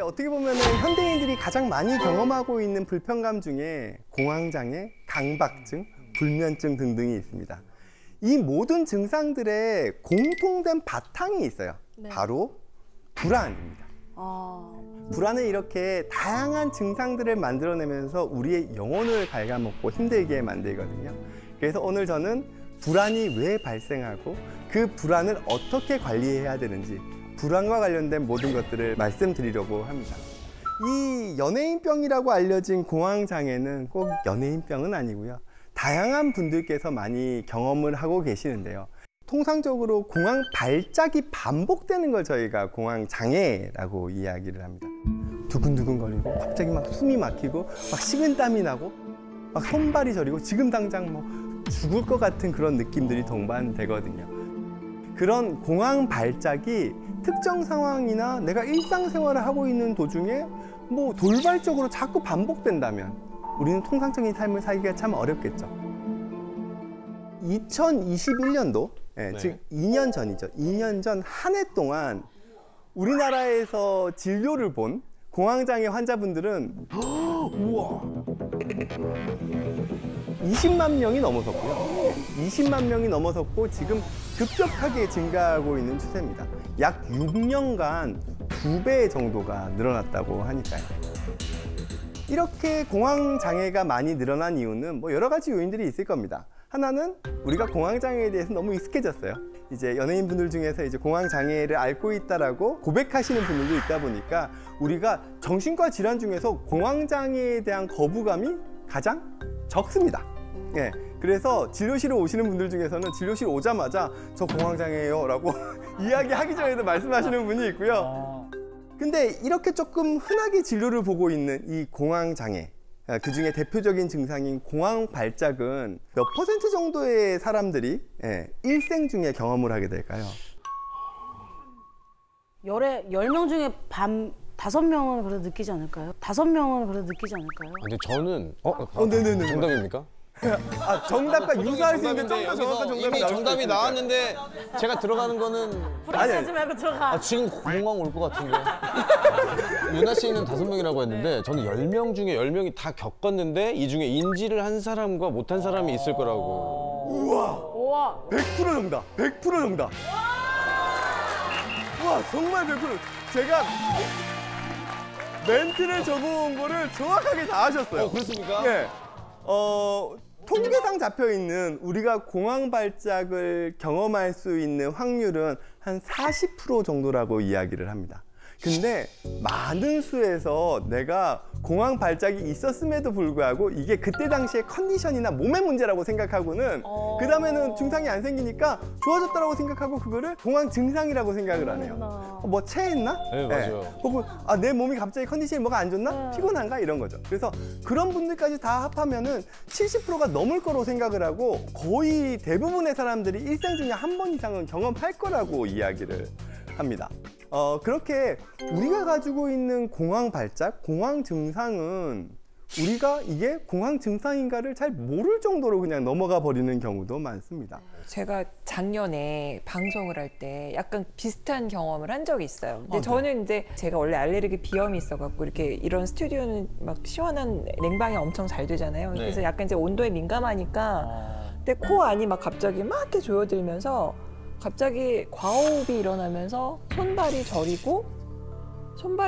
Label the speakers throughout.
Speaker 1: 어떻게 보면 현대인들이 가장 많이 경험하고 있는 불편감 중에 공황장애, 강박증, 불면증 등등이 있습니다. 이 모든 증상들의 공통된 바탕이 있어요.
Speaker 2: 네.
Speaker 1: 바로 불안입니다. 불안은 이렇게 다양한 증상들을 만들어내면서 우리의 영혼을 갉아먹고 힘들게 만들거든요. 그래서 오늘 저는 불안이 왜 발생하고 그 불안을 어떻게 관리해야 되는지, 불안과 관련된 모든 것들을 말씀드리려고 합니다. 이 연예인병이라고 알려진 공황장애는 꼭 연예인병은 아니고요. 다양한 분들께서 많이 경험을 하고 계시는데요. 통상적으로 공황 발작이 반복되는 걸 저희가 공황장애라고 이야기를 합니다. 두근두근거리고 갑자기 막 숨이 막히고 막 식은땀이 나고 막 손발이 저리고 지금 당장 뭐 죽을 것 같은 그런 느낌들이 동반되거든요. 그런 공황 발작이 특정 상황이나 내가 일상생활을 하고 있는 도중에 뭐 돌발적으로 자꾸 반복된다면 우리는 통상적인 삶을 살기가 참 어렵겠죠. 2021년도, 네. 즉 2년 전이죠. 2년 전 한 해 동안 우리나라에서 진료를 본 공황장애 환자분들은 우와 20만 명이 넘어섰고요. 20만 명이 넘어섰고 지금 급격하게 증가하고 있는 추세입니다. 약 6년간 2배 정도가 늘어났다고 하니까요. 이렇게 공황장애가 많이 늘어난 이유는 뭐 여러 가지 요인들이 있을 겁니다. 하나는 우리가 공황장애에 대해서 너무 익숙해졌어요. 이제 연예인분들 중에서 이제 공황장애를 앓고 있다라고 고백하시는 분들도 있다 보니까 우리가 정신과 질환 중에서 공황장애에 대한 거부감이 가장 적습니다. 예. 그래서 진료실에 오시는 분들 중에서는 진료실 오자마자 저 공황장애예요 라고 이야기하기 전에도 말씀하시는 분이 있고요. 근데 이렇게 조금 흔하게 진료를 보고 있는 이 공황장애, 그중에 대표적인 증상인 공황 발작은 몇 % 정도의 사람들이 일생 중에 경험을 하게 될까요?
Speaker 2: 10명 중에 5명은 그래도 느끼지 않을까요? 5명은 그래도 느끼지 않을까요?
Speaker 3: 근데 저는
Speaker 1: 네네네.
Speaker 3: 정답입니까?
Speaker 1: 아, 정답과 유사할 수 있는데 좀 더 정확한 정답이
Speaker 3: 이미
Speaker 1: 나올
Speaker 3: 정답이
Speaker 1: 수도 있으니까요.
Speaker 3: 나왔는데 제가 들어가는 거는
Speaker 2: 불안하지 말고 들어가.
Speaker 3: 지금 공황 올 것 같은데. 유나 씨는 5명이라고 했는데 저는 10명 중에 10명이 다 겪었는데 이 중에 인지를 한 사람과 못한 사람이 있을 거라고.
Speaker 1: 우와! 100% 정답! 100% 정답! 우와, 정말 100%! 제가 멘트를 적어온 거를 정확하게 다 하셨어요.
Speaker 3: 그렇습니까?
Speaker 1: 네. 통계상 잡혀있는 우리가 공황 발작을 경험할 수 있는 확률은 한 40% 정도라고 이야기를 합니다. 근데 많은 수에서 내가 공황 발작이 있었음에도 불구하고 이게 그때 당시의 컨디션이나 몸의 문제라고 생각하고는 그 다음에는 증상이 안 생기니까 좋아졌다라고 생각하고 그거를 공황 증상이라고 생각을 안 해요. 뭐 체했나?
Speaker 3: 네, 맞아요.
Speaker 1: 혹은 내 몸이 갑자기 컨디션이 뭐가 안 좋나? 피곤한가? 이런 거죠. 그래서 그런 분들까지 다 합하면은 70%가 넘을 거로 생각을 하고 거의 대부분의 사람들이 일생 중에 한 번 이상은 경험할 거라고 이야기를 합니다. 그렇게 우리가 가지고 있는 공황 발작, 공황 증상은 우리가 이게 공황 증상인가를 잘 모를 정도로 그냥 넘어가 버리는 경우도 많습니다.
Speaker 4: 제가 작년에 방송을 할 때 약간 비슷한 경험을 한 적이 있어요. 근데 저는 이제 제가 원래 알레르기 비염이 있어갖고 이렇게 이런 스튜디오는 막 시원한 냉방이 엄청 잘 되잖아요.
Speaker 3: 네.
Speaker 4: 그래서 약간 이제 온도에 민감하니까 근데 코 안이 막 갑자기 막 이렇게 조여들면서 갑자기 과호흡이 일어나면서 손발이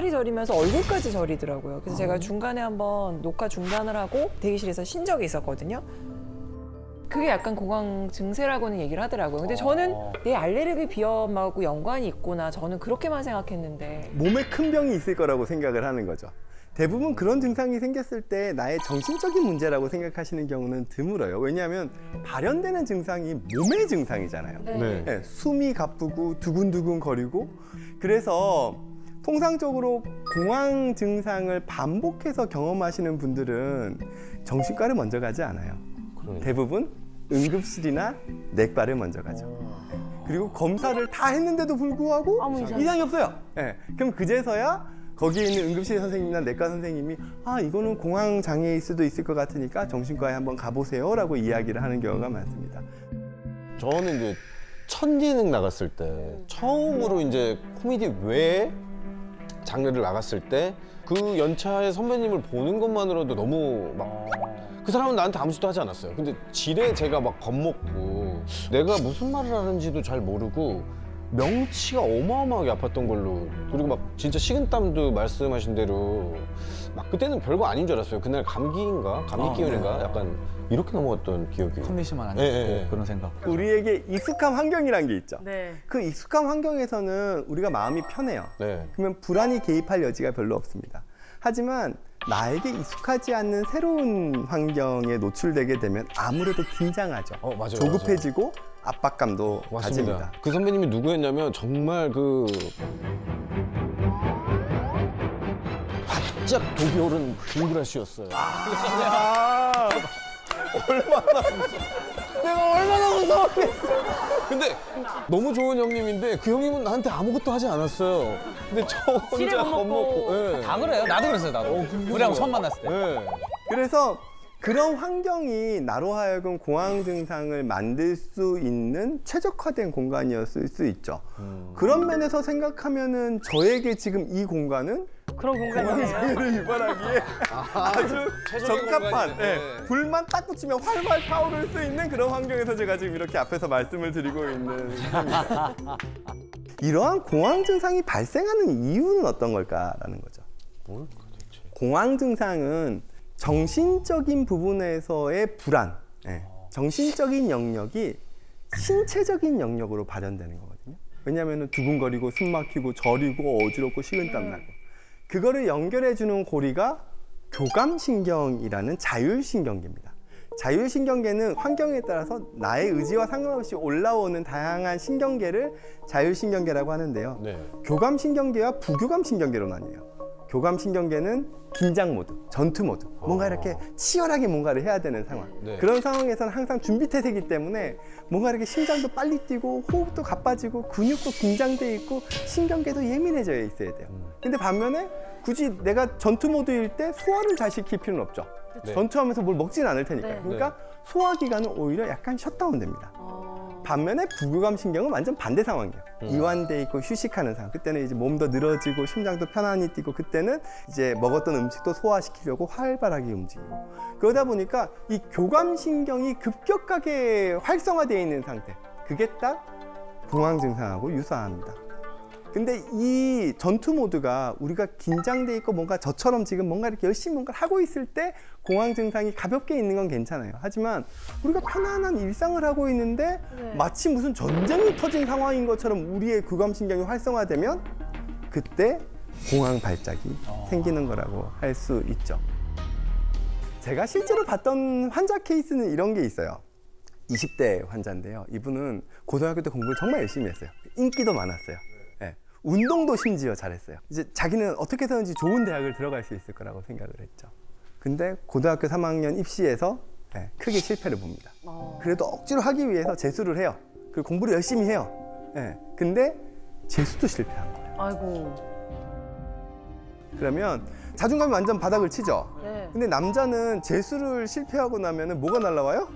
Speaker 4: 저리면서 얼굴까지 저리더라고요. 그래서 제가 중간에 한번 녹화 중단을 하고 대기실에서 쉰 적이 있었거든요. 그게 약간 공황 증세라고는 얘기를 하더라고요. 근데 저는 내 알레르기 비염하고 연관이 있구나. 저는 그렇게만 생각했는데.
Speaker 1: 몸에 큰 병이 있을 거라고 생각을 하는 거죠. 대부분 그런 증상이 생겼을 때 나의 정신적인 문제라고 생각하시는 경우는 드물어요. 왜냐하면 발현되는 증상이 몸의 증상이잖아요.
Speaker 3: 네.
Speaker 1: 네, 숨이 가쁘고 두근두근 거리고. 그래서 통상적으로 공황 증상을 반복해서 경험하시는 분들은 정신과를 먼저 가지 않아요. 대부분 응급실이나 내과를 먼저 가죠. 그리고 검사를 다 했는데도 불구하고
Speaker 2: 아무
Speaker 1: 이상이 없어요. 네, 그럼 그제서야 거기에 있는 응급실 선생님이나 내과 선생님이 이거는 공황 장애일 수도 있을 것 같으니까 정신과에 한번 가보세요 라고 이야기를 하는 경우가 많습니다.
Speaker 3: 저는 이제 첫 예능 나갔을 때 처음으로 이제 코미디 외에 장르를 나갔을 때 그 연차의 선배님을 보는 것만으로도 너무 막 그 사람은 나한테 아무것도 하지 않았어요. 근데 지레 제가 막 겁먹고 내가 무슨 말을 하는지도 잘 모르고 명치가 어마어마하게 아팠던 걸로, 그리고 막 진짜 식은땀도 말씀하신 대로 막 그때는 별거 아닌 줄 알았어요. 그날 감기인가? 감기 기운인가? 약간 이렇게 넘어갔던 기억이.
Speaker 5: 컨디션만 안
Speaker 3: 예,
Speaker 5: 좋고
Speaker 3: 예, 예.
Speaker 5: 그런 생각.
Speaker 1: 우리에게 익숙한 환경이란 게 있죠.
Speaker 2: 네.
Speaker 1: 그 익숙한 환경에서는 우리가 마음이 편해요.
Speaker 3: 네.
Speaker 1: 그러면 불안이 개입할 여지가 별로 없습니다. 하지만 나에게 익숙하지 않는 새로운 환경에 노출되게 되면 아무래도 긴장하죠.
Speaker 3: 맞아요.
Speaker 1: 조급해지고 압박감도
Speaker 3: 맞습니다.
Speaker 1: 가집니다.
Speaker 3: 그 선배님이 누구였냐면 정말 그 바짝 독이 오른 김구라 씨였어요. 내가 얼마나 무서웠겠어. 근데 너무 좋은 형님인데 그 형님은 나한테 아무것도 하지 않았어요. 근데 저
Speaker 2: 지레
Speaker 3: 혼자
Speaker 2: 못 먹고.
Speaker 3: 겁먹고. 예.
Speaker 5: 다 그래요. 나도 그랬어요. 나도. 우리하고 처음 만났을 때.
Speaker 3: 예.
Speaker 1: 그래서 그런 환경이 나로 하여금 공황 증상을 만들 수 있는 최적화된 공간이었을 수 있죠. 그런 면에서 생각하면은 저에게 지금 이 공간은
Speaker 2: 그런 공간이네요.
Speaker 1: 공황장애를 유발하기에 아주
Speaker 3: 최적의
Speaker 1: 적합한,
Speaker 3: 공간이네.
Speaker 1: 예, 불만 딱 붙이면 활활 타오를 수 있는 그런 환경에서 제가 지금 이렇게 앞에서 말씀을 드리고 있는 중입니다. 이러한 공황 증상이 발생하는 이유는 어떤 걸까라는 거죠.
Speaker 3: 뭘까 대체?
Speaker 1: 공황 증상은 정신적인 부분에서의 불안, 예, 정신적인 영역이 신체적인 영역으로 발현되는 거거든요. 왜냐하면 두근거리고 숨 막히고 저리고 어지럽고 식은땀 나고, 그거를 연결해주는 고리가 교감신경이라는 자율신경계입니다. 자율신경계는 환경에 따라서 나의 의지와 상관없이 올라오는 다양한 신경계를 자율신경계라고 하는데요.
Speaker 3: 네.
Speaker 1: 교감신경계와 부교감신경계로 나뉘어요. 교감신경계는 긴장 모드, 전투 모드, 뭔가 이렇게 치열하게 뭔가를 해야 되는 상황.
Speaker 3: 네.
Speaker 1: 그런 상황에서는 항상 준비태세이기 때문에 뭔가 이렇게 심장도 빨리 뛰고 호흡도 가빠지고 근육도 긴장돼 있고 신경계도 예민해져 있어야 돼요. 근데 반면에 굳이 내가 전투 모드일 때 소화를 잘 시킬 필요는 없죠.
Speaker 3: 네.
Speaker 1: 전투하면서 뭘 먹지는 않을 테니까요.
Speaker 2: 네.
Speaker 1: 그러니까 소화기관은 오히려 약간 셧다운 됩니다.
Speaker 2: 어.
Speaker 1: 반면에 부교감 신경은 완전 반대 상황이에요. 이완돼 있고 휴식하는 상황. 그때는 이제 몸도 늘어지고 심장도 편안히 뛰고, 그때는 이제 먹었던 음식도 소화시키려고 활발하게 움직이고. 그러다 보니까 이 교감 신경이 급격하게 활성화되어 있는 상태. 그게 딱 공황 증상하고 유사합니다. 근데 이 전투 모드가 우리가 긴장돼 있고 뭔가 저처럼 지금 뭔가 이렇게 열심히 뭔가를 하고 있을 때 공황 증상이 가볍게 있는 건 괜찮아요. 하지만 우리가 편안한 일상을 하고 있는데
Speaker 2: 네.
Speaker 1: 마치 무슨 전쟁이 터진 상황인 것처럼 우리의 교감신경이 활성화되면 그때 공황 발작이 생기는 거라고 할 수 있죠. 제가 실제로 봤던 환자 케이스는 이런 게 있어요. 20대 환자인데요. 이분은 고등학교 때 공부를 정말 열심히 했어요. 인기도 많았어요. 네. 운동도 심지어 잘했어요. 이제 자기는 어떻게 해서든지 좋은 대학을 들어갈 수 있을 거라고 생각을 했죠. 근데 고등학교 3학년 입시에서 네, 크게 실패를 봅니다. 그래도 억지로 하기 위해서 재수를 해요. 그리고 공부를 열심히 해요. 네. 근데 재수도 실패한 거예요.
Speaker 2: 아이고.
Speaker 1: 그러면 자존감이 완전 바닥을 치죠.
Speaker 2: 네.
Speaker 1: 근데 남자는 재수를 실패하고 나면은 뭐가 날라와요?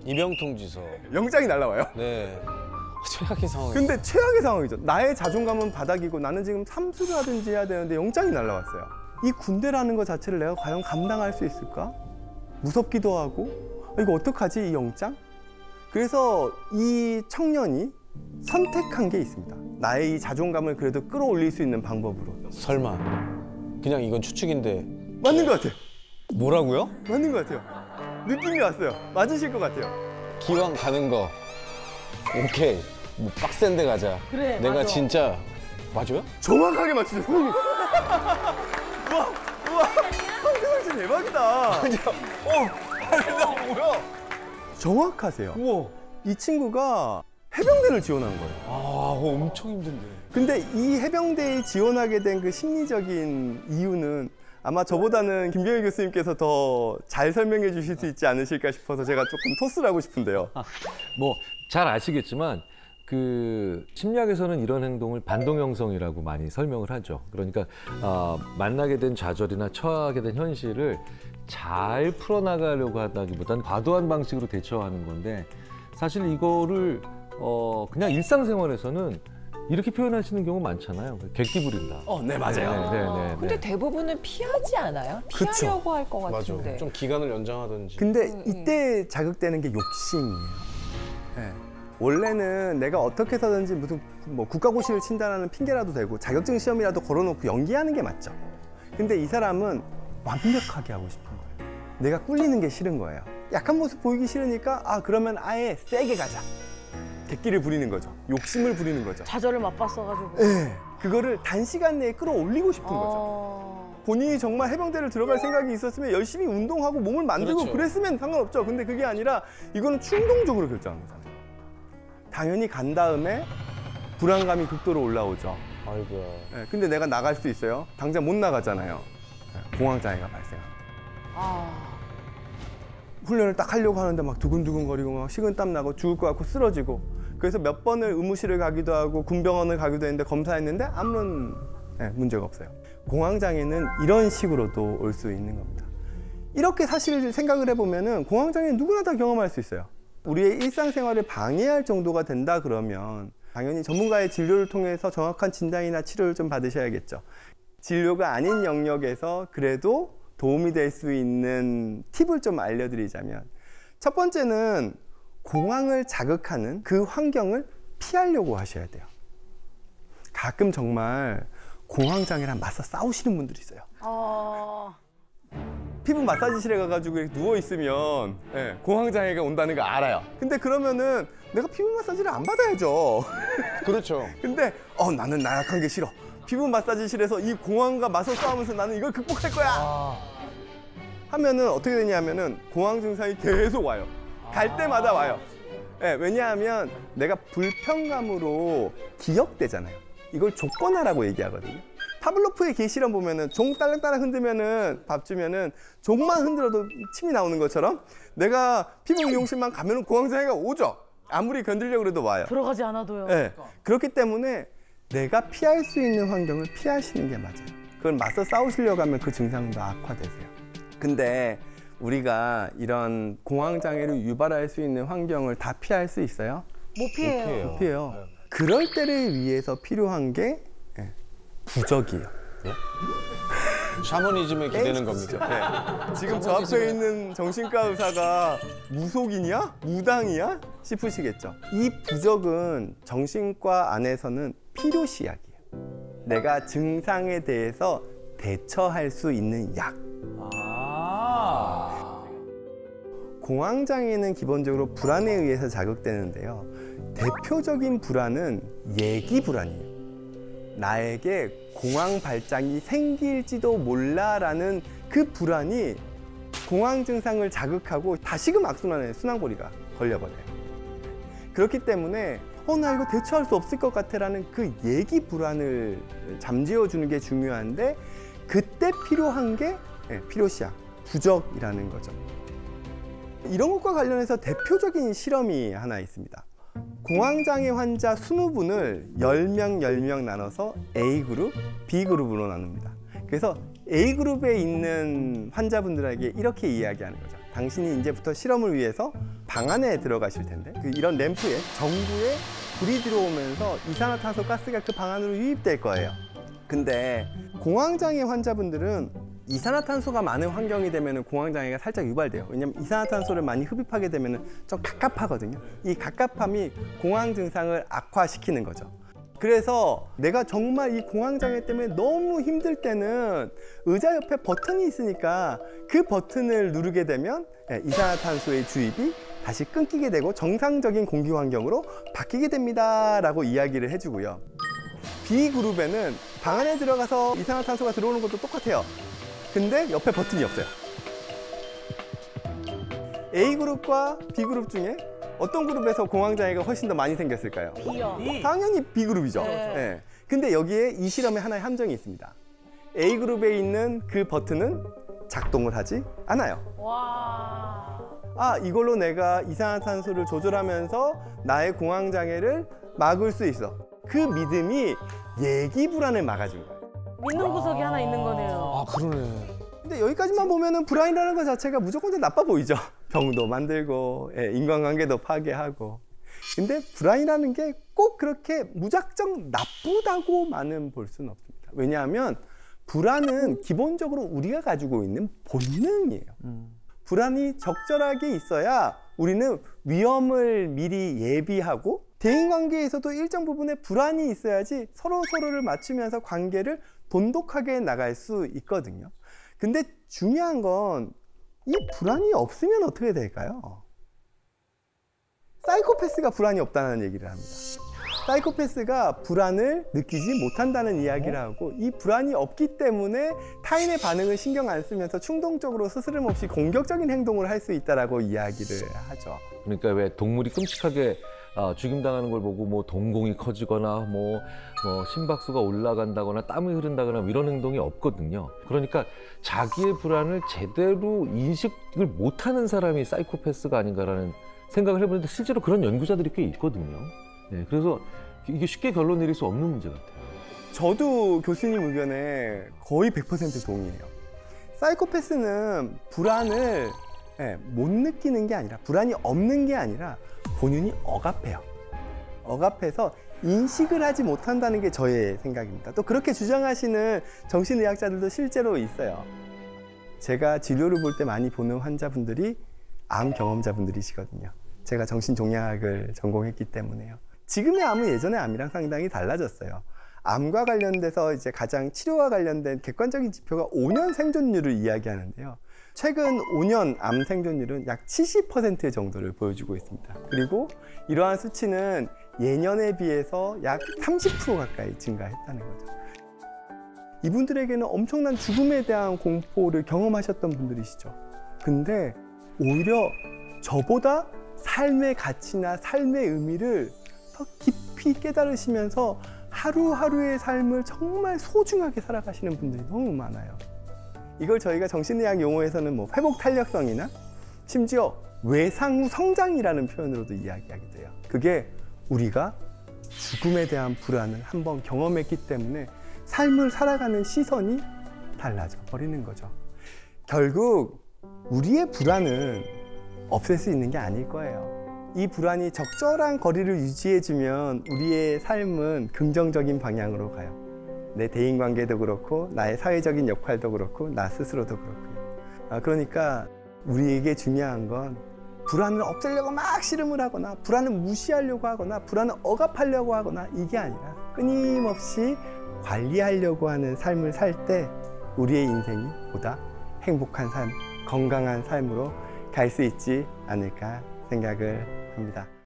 Speaker 3: 입영통지서.
Speaker 1: 영장이 날라와요.
Speaker 3: 네. 최악의 상황.
Speaker 1: 근데 최악의 상황이죠. 나의 자존감은 바닥이고 나는 지금 삼수를 하든지 해야 되는데 영장이 날라왔어요. 이 군대라는 것 자체를 내가 과연 감당할 수 있을까? 무섭기도 하고 이거 어떡하지, 이 영장? 그래서 이 청년이 선택한 게 있습니다. 나의 이 자존감을 그래도 끌어올릴 수 있는 방법으로.
Speaker 3: 설마. 그냥 이건 추측인데.
Speaker 1: 맞는 것 같아요.
Speaker 3: 뭐라고요?
Speaker 1: 맞는 것 같아요. 느낌이 왔어요. 맞으실 것 같아요.
Speaker 3: 기왕 가는 거. 오케이. 뭐 빡센 데 가자.
Speaker 2: 그래,
Speaker 3: 내가
Speaker 2: 맞아.
Speaker 3: 진짜. 맞아요?
Speaker 1: 정확하게 맞추셨어요. 우와, 우와. 황세상 씨 대박이다. 아니야. 나 뭐야? 정확하세요.
Speaker 3: 우와.
Speaker 1: 이 친구가 해병대를 지원한 거예요.
Speaker 3: 아, 엄청 힘든데.
Speaker 1: 근데 이 해병대에 지원하게 된 그 심리적인 이유는 아마 저보다는 김병희 교수님께서 더 잘 설명해 주실 수 있지 않으실까 싶어서 제가 조금 토스를 하고 싶은데요.
Speaker 6: 뭐 잘 아시겠지만 그 심리학에서는 이런 행동을 반동형성이라고 많이 설명을 하죠. 그러니까 만나게 된 좌절이나 처하게 된 현실을 잘 풀어나가려고 하다기보다는 과도한 방식으로 대처하는 건데, 사실 이거를 그냥 일상생활에서는 이렇게 표현하시는 경우 많잖아요. 객기 부린다.
Speaker 1: 네, 맞아요.
Speaker 6: 네.
Speaker 4: 근데 대부분은 피하지 않아요?
Speaker 1: 그쵸.
Speaker 4: 피하려고 할 것
Speaker 3: 맞아.
Speaker 4: 같은데.
Speaker 3: 좀 기간을 연장하든지.
Speaker 1: 근데 이때 자극되는 게 욕심이에요. 네. 원래는 내가 어떻게 해서든지 무슨 뭐 국가고시를 친다라는 핑계라도 대고 자격증 시험이라도 걸어놓고 연기하는 게 맞죠. 근데 이 사람은 완벽하게 하고 싶은 거예요. 내가 꿀리는 게 싫은 거예요. 약한 모습 보이기 싫으니까 그러면 아예 세게 가자. 객기를 부리는 거죠. 욕심을 부리는 거죠.
Speaker 2: 좌절을 맛봤어가지고.
Speaker 1: 네. 그거를 단시간 내에 끌어올리고 싶은 거죠. 본인이 정말 해병대를 들어갈 생각이 있었으면 열심히 운동하고 몸을 만들고
Speaker 3: 그렇죠.
Speaker 1: 그랬으면 상관없죠. 근데 그게 아니라 이거는 충동적으로 결정한 거잖아요. 당연히 간 다음에 불안감이 극도로 올라오죠.
Speaker 3: 아이고야.
Speaker 1: 네, 근데 내가 나갈 수 있어요? 당장 못 나가잖아요. 네, 공황장애가 발생합니다. 훈련을 딱 하려고 하는데 막 두근두근거리고 막 식은땀 나고 죽을 것 같고 쓰러지고, 그래서 몇 번을 의무실을 가기도 하고 군병원을 가기도 했는데 검사했는데 아무런 문제가 없어요. 공황장애는 이런 식으로도 올 수 있는 겁니다. 이렇게 사실 생각을 해보면은 공황장애는 누구나 다 경험할 수 있어요. 우리의 일상생활을 방해할 정도가 된다 그러면 당연히 전문가의 진료를 통해서 정확한 진단이나 치료를 좀 받으셔야겠죠. 진료가 아닌 영역에서 그래도 도움이 될 수 있는 팁을 좀 알려드리자면, 첫 번째는 공황을 자극하는 그 환경을 피하려고 하셔야 돼요. 가끔 정말 공황장애랑 맞서 싸우시는 분들이 있어요. 피부 마사지실에 가가지고 이렇게 누워있으면 공황장애가 온다는 거 알아요. 근데 그러면은 내가 피부 마사지를 안 받아야죠.
Speaker 3: 그렇죠.
Speaker 1: 근데 나는 나약한 게 싫어. 피부 마사지실에서 이 공황과 맞서 싸우면서 나는 이걸 극복할 거야 하면은 어떻게 되냐면은 공황 증상이 계속 와요. 갈 때마다 와요. 왜냐하면 내가 불편감으로 기억되잖아요. 이걸 조건화라고 얘기하거든요. 파블로프의 개 실험 보면은 종 딸랑딸랑 흔들면은 밥 주면은 종만 흔들어도 침이 나오는 것처럼 내가 피부 미용실만 가면은 공황장애가 오죠. 아무리 견디려고 해도 와요.
Speaker 2: 들어가지 않아도요.
Speaker 1: 그렇기 때문에 내가 피할 수 있는 환경을 피하시는 게 맞아요. 그걸 맞서 싸우시려고 하면 그 증상은 더 악화되세요. 근데 우리가 이런 공황장애를 유발할 수 있는 환경을 다 피할 수 있어요?
Speaker 2: 못 피해요.
Speaker 1: 못 피해요. 그럴 때를 위해서 필요한 게 부적이에요.
Speaker 3: 샤머니즘에 기대는 겁니다.
Speaker 1: 지금 저 앞에 있는 정신과 의사가 무속이냐? 무당이야? 싶으시겠죠. 이 부적은 정신과 안에서는 필요시약이에요. 내가 증상에 대해서 대처할 수 있는 약. 공황장애는 기본적으로 불안에 의해서 자극되는데요. 대표적인 불안은 예기 불안이에요. 나에게 공황 발작이 생길지도 몰라라는 그 불안이 공황 증상을 자극하고 다시금 악순환에 순환고리가 걸려버려요. 그렇기 때문에 나 이거 대처할 수 없을 것 같아라는 그 예기 불안을 잠재워 주는 게 중요한데, 그때 필요한 게 필요시약, 부적이라는 거죠. 이런 것과 관련해서 대표적인 실험이 하나 있습니다. 공황장애 환자 20분을 10명 나눠서 A그룹, B그룹으로 나눕니다. 그래서 A그룹에 있는 환자분들에게 이렇게 이야기하는 거죠. 당신이 이제부터 실험을 위해서 방 안에 들어가실 텐데, 이런 램프에 전구에 불이 들어오면서 이산화탄소 가스가 그 방 안으로 유입될 거예요. 근데 공황장애 환자분들은 이산화탄소가 많은 환경이 되면 공황장애가 살짝 유발돼요. 왜냐하면 이산화탄소를 많이 흡입하게 되면 좀 갑갑하거든요. 이 갑갑함이 공황 증상을 악화시키는 거죠. 그래서 내가 정말 이 공황장애 때문에 너무 힘들 때는 의자 옆에 버튼이 있으니까 그 버튼을 누르게 되면 이산화탄소의 주입이 다시 끊기게 되고 정상적인 공기 환경으로 바뀌게 됩니다 라고 이야기를 해주고요. B그룹에는 방 안에 들어가서 이산화탄소가 들어오는 것도 똑같아요. 근데 옆에 버튼이 없어요. A그룹과 B그룹 중에 어떤 그룹에서 공황장애가 훨씬 더 많이 생겼을까요?
Speaker 2: B요.
Speaker 1: 당연히 B그룹이죠. 네. 근데 여기에 이 실험에 하나의 함정이 있습니다. A그룹에 있는 그 버튼은 작동을 하지 않아요. 이걸로 내가 이산화탄소를 조절하면서 나의 공황장애를 막을 수 있어. 그 믿음이 예기 불안을 막아준 거예요.
Speaker 2: 믿는 구석이 하나 있는 거네요.
Speaker 3: 그러네.
Speaker 1: 근데 여기까지만 보면은 불안이라는 것 자체가 무조건 다 나빠 보이죠. 병도 만들고 인간관계도 파괴하고. 근데 불안이라는 게 꼭 그렇게 무작정 나쁘다고만은 볼 수는 없습니다. 왜냐하면 불안은 기본적으로 우리가 가지고 있는 본능이에요. 불안이 적절하게 있어야 우리는 위험을 미리 예비하고, 대인관계에서도 일정 부분의 불안이 있어야지 서로를 맞추면서 관계를 돈독하게 나갈 수 있거든요. 근데 중요한 건 이 불안이 없으면 어떻게 될까요? 사이코패스가 불안이 없다는 얘기를 합니다. 사이코패스가 불안을 느끼지 못한다는 이야기를 하고, 이 불안이 없기 때문에 타인의 반응을 신경 안 쓰면서 충동적으로 스스럼 없이 공격적인 행동을 할 수 있다라고 이야기를 하죠.
Speaker 6: 그러니까 왜 동물이 끔찍하게 죽임당하는 걸 보고 뭐 동공이 커지거나 뭐 심박수가 올라간다거나 땀이 흐른다거나 이런 행동이 없거든요. 그러니까 자기의 불안을 제대로 인식을 못하는 사람이 사이코패스가 아닌가라는 생각을 해보는데 실제로 그런 연구자들이 꽤 있거든요. 네, 그래서 이게 쉽게 결론 내릴 수 없는 문제 같아요.
Speaker 1: 저도 교수님 의견에 거의 100% 동의해요. 사이코패스는 불안을 못 느끼는 게 아니라, 불안이 없는 게 아니라 본인이 억압해요. 억압해서 인식을 하지 못한다는 게 저의 생각입니다. 또 그렇게 주장하시는 정신의학자들도 실제로 있어요. 제가 진료를 볼 때 많이 보는 환자분들이 암 경험자분들이시거든요. 제가 정신종양학을 전공했기 때문에요. 지금의 암은 예전의 암이랑 상당히 달라졌어요. 암과 관련돼서 이제 가장 치료와 관련된 객관적인 지표가 5년 생존율을 이야기하는데요. 최근 5년 암 생존율은 약 70% 정도를 보여주고 있습니다. 그리고 이러한 수치는 예년에 비해서 약 30% 가까이 증가했다는 거죠. 이분들에게는 엄청난 죽음에 대한 공포를 경험하셨던 분들이시죠. 근데 오히려 저보다 삶의 가치나 삶의 의미를 더 깊이 깨달으시면서 하루하루의 삶을 정말 소중하게 살아가시는 분들이 너무 많아요. 이걸 저희가 정신의학 용어에서는 뭐 회복 탄력성이나 심지어 외상 후 성장이라는 표현으로도 이야기하게 돼요. 그게 우리가 죽음에 대한 불안을 한번 경험했기 때문에 삶을 살아가는 시선이 달라져 버리는 거죠. 결국 우리의 불안은 없앨 수 있는 게 아닐 거예요. 이 불안이 적절한 거리를 유지해주면 우리의 삶은 긍정적인 방향으로 가요. 내 대인관계도 그렇고, 나의 사회적인 역할도 그렇고, 나 스스로도 그렇고요. 그러니까 우리에게 중요한 건 불안을 없애려고 막 씨름을 하거나, 불안을 무시하려고 하거나, 불안을 억압하려고 하거나, 이게 아니라 끊임없이 관리하려고 하는 삶을 살 때 우리의 인생이 보다 행복한 삶, 건강한 삶으로 갈 수 있지 않을까 생각을 합니다.